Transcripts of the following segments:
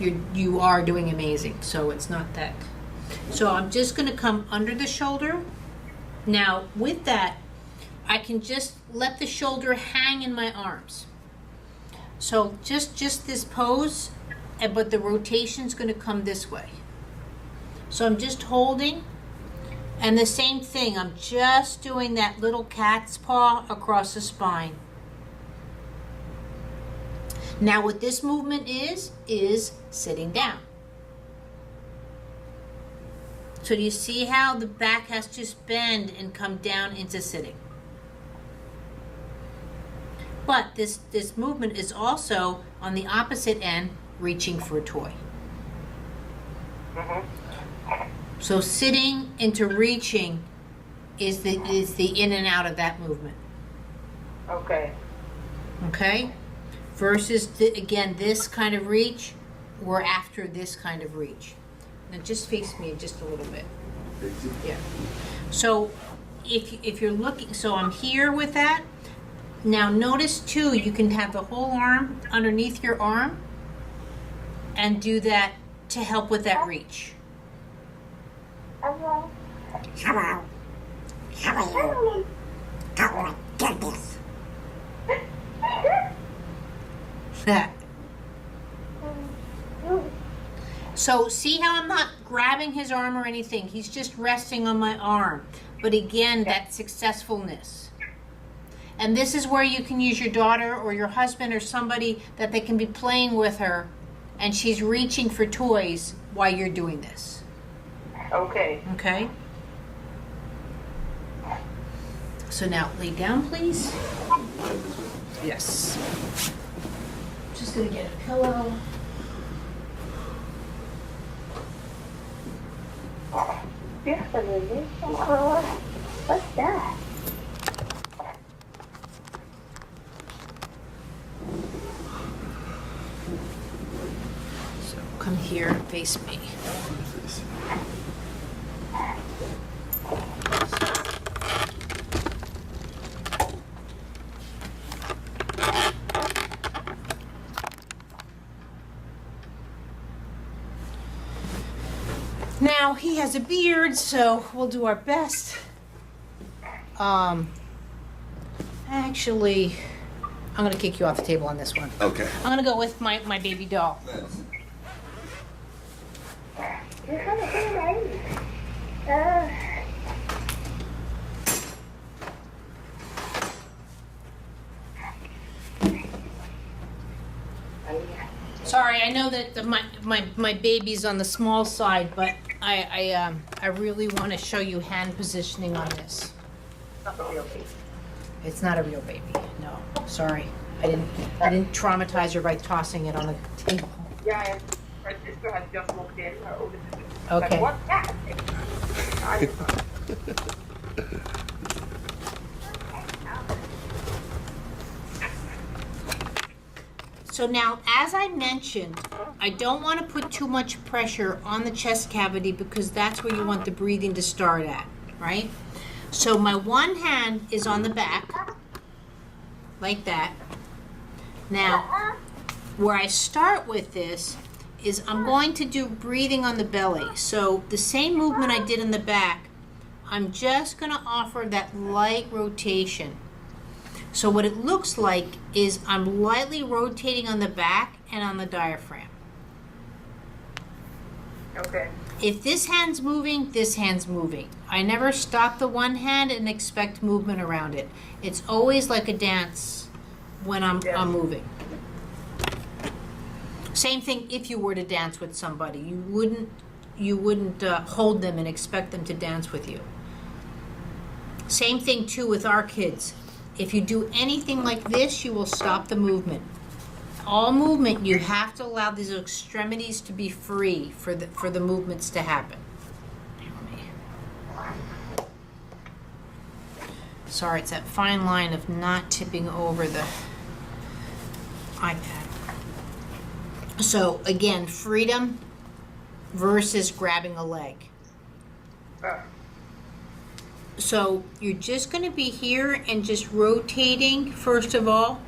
you are doing amazing. So it's not that. So I'm just going to come under the shoulder. Now with that, I can just let the shoulder hang in my arms. So just this pose, but the rotation's going to come this way. So I'm just holding, and the same thing, I'm just doing that little cat's paw across the spine. Now what this movement is sitting down. So do you see how the back has to just bend and come down into sitting? But this movement is also on the opposite end, reaching for a toy. So sitting into reaching is the in and out of that movement. Okay. Okay? Versus, again, this kind of reach, we're after this kind of reach. Now just face me just a little bit. Yeah. So if you're looking, so I'm here with that. Now notice too, you can have the whole arm underneath your arm and do that to help with that reach. Hello. Hello. How are you? Oh my goodness. That. So see how I'm not grabbing his arm or anything. He's just resting on my arm. But again, that successfulness. And this is where you can use your daughter or your husband or somebody that they can be playing with her and she's reaching for toys while you're doing this. Okay. Okay? So now lay down, please. Yes. Just gonna get a pillow. Definitely. What's that? So come here, face me. Now he has a beard, so we'll do our best. Actually, I'm gonna kick you off the table on this one. Okay. I'm gonna go with my baby doll. You're kind of getting ready. Sorry, I know that my baby's on the small side, but I really want to show you hand positioning on this. Not a real baby. It's not a real baby. No, sorry. I didn't traumatize her by tossing it on the table. Yeah, her sister has just walked in. Her older sister. Okay. Like, what's that? So now, as I mentioned, I don't want to put too much pressure on the chest cavity because that's where you want the breathing to start at, right? So my one hand is on the back, like that. Now, where I start with this is I'm going to do breathing on the belly. So the same movement I did in the back, I'm just going to offer that light rotation. So what it looks like is I'm lightly rotating on the back and on the diaphragm. Okay. If this hand's moving, this hand's moving. I never stop the one hand and expect movement around it. It's always like a dance when I'm moving. Same thing if you were to dance with somebody. You wouldn't hold them and expect them to dance with you. Same thing too with our kids. If you do anything like this, you will stop the movement. All movement, you have to allow these extremities to be free for the movements to happen. Sorry, it's that fine line of not tipping over the iPad. So again, freedom versus grabbing a leg. So you're just going to be here and just rotating first of all.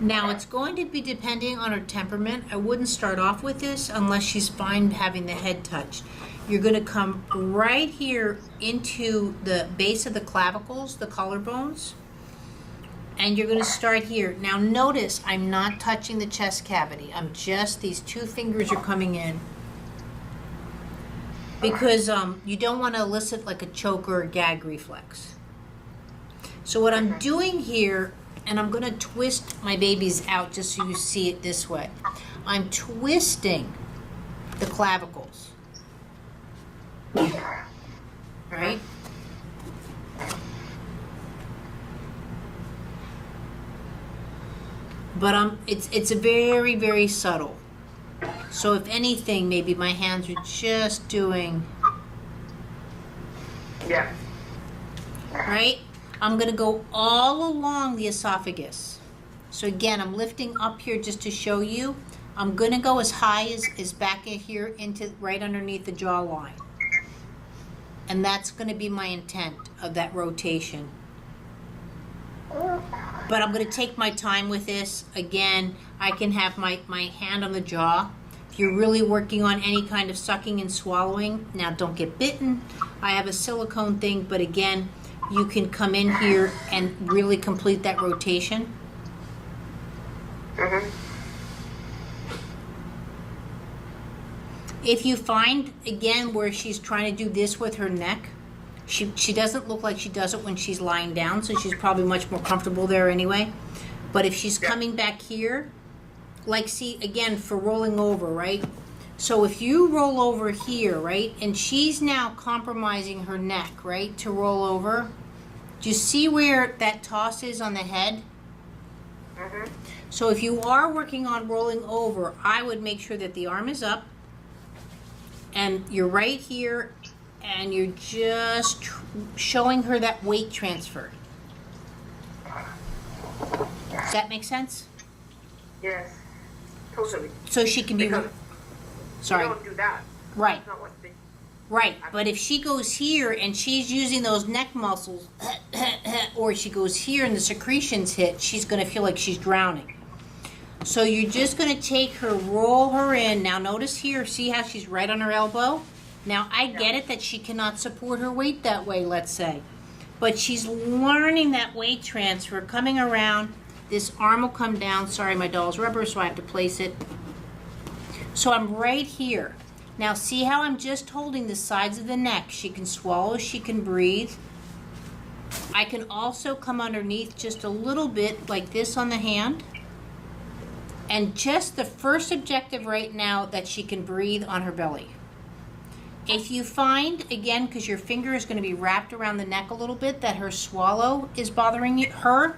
Now it's going to be depending on her temperament. I wouldn't start off with this unless she's fine having the head touched. You're going to come right here into the base of the clavicles, the collarbones, and you're going to start here. Now notice I'm not touching the chest cavity. I'm just, these 2 fingers are coming in because you don't want to elicit like a choke or a gag reflex. So what I'm doing here, and I'm going to twist my babies out just so you see it this way. I'm twisting the clavicles. Right? But it's a very, very subtle. So if anything, maybe my hands are just doing, Yeah. right? I'm gonna go all along the esophagus. So again, I'm lifting up here just to show you. I'm gonna go as high as back in here into right underneath the jawline. And that's gonna be my intent of that rotation. But I'm gonna take my time with this. Again, I can have my hand on the jaw. If you're really working on any kind of sucking and swallowing, now don't get bitten. I have a silicone thing, but again, you can come in here and really complete that rotation. If you find, again, where she's trying to do this with her neck, she doesn't look like she does it when she's lying down, so she's probably much more comfortable there anyway. But if she's coming back here, like, see, again, for rolling over, right? So if you roll over here, right, and she's now compromising her neck, right, to roll over, do you see where that toss is on the head? So if you are working on rolling over, I would make sure that the arm is up, and you're right here, and you're just showing her that weight transfer. Does that make sense? Yes. Totally. So she can be, Because sorry, you don't do that. right, That's not what they, right. But if she goes here and she's using those neck muscles, or she goes here and the secretions hit, she's gonna feel like she's drowning. So you're just gonna take her, roll her in. Now notice here, see how she's right on her elbow? Now I get it that she cannot support her weight that way, let's say. But she's learning that weight transfer, coming around. This arm will come down. Sorry, my doll's rubber, so I have to place it. So I'm right here. Now see how I'm just holding the sides of the neck. She can swallow, she can breathe. I can also come underneath just a little bit like this on the hand. And just the first objective right now that she can breathe on her belly. If you find, again, because your finger is going to be wrapped around the neck a little bit, that her swallow is bothering her,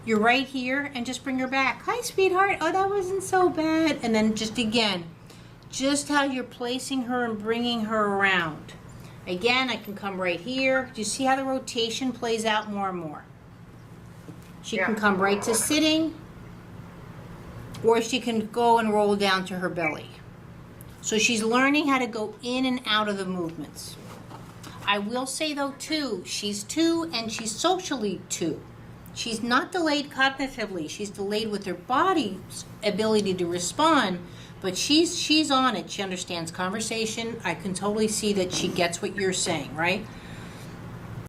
you're right here and just bring her back. Hi, sweetheart. Oh, that wasn't so bad. And then just again, just how you're placing her and bringing her around. Again, I can come right here. Do you see how the rotation plays out more and more? She can come right to sitting, or she can go and roll down to her belly. So she's learning how to go in and out of the movements. I will say though too, she's 2 and she's socially 2. She's not delayed cognitively. She's delayed with her body's ability to respond, but she's on it. She understands conversation. I can totally see that she gets what you're saying, right?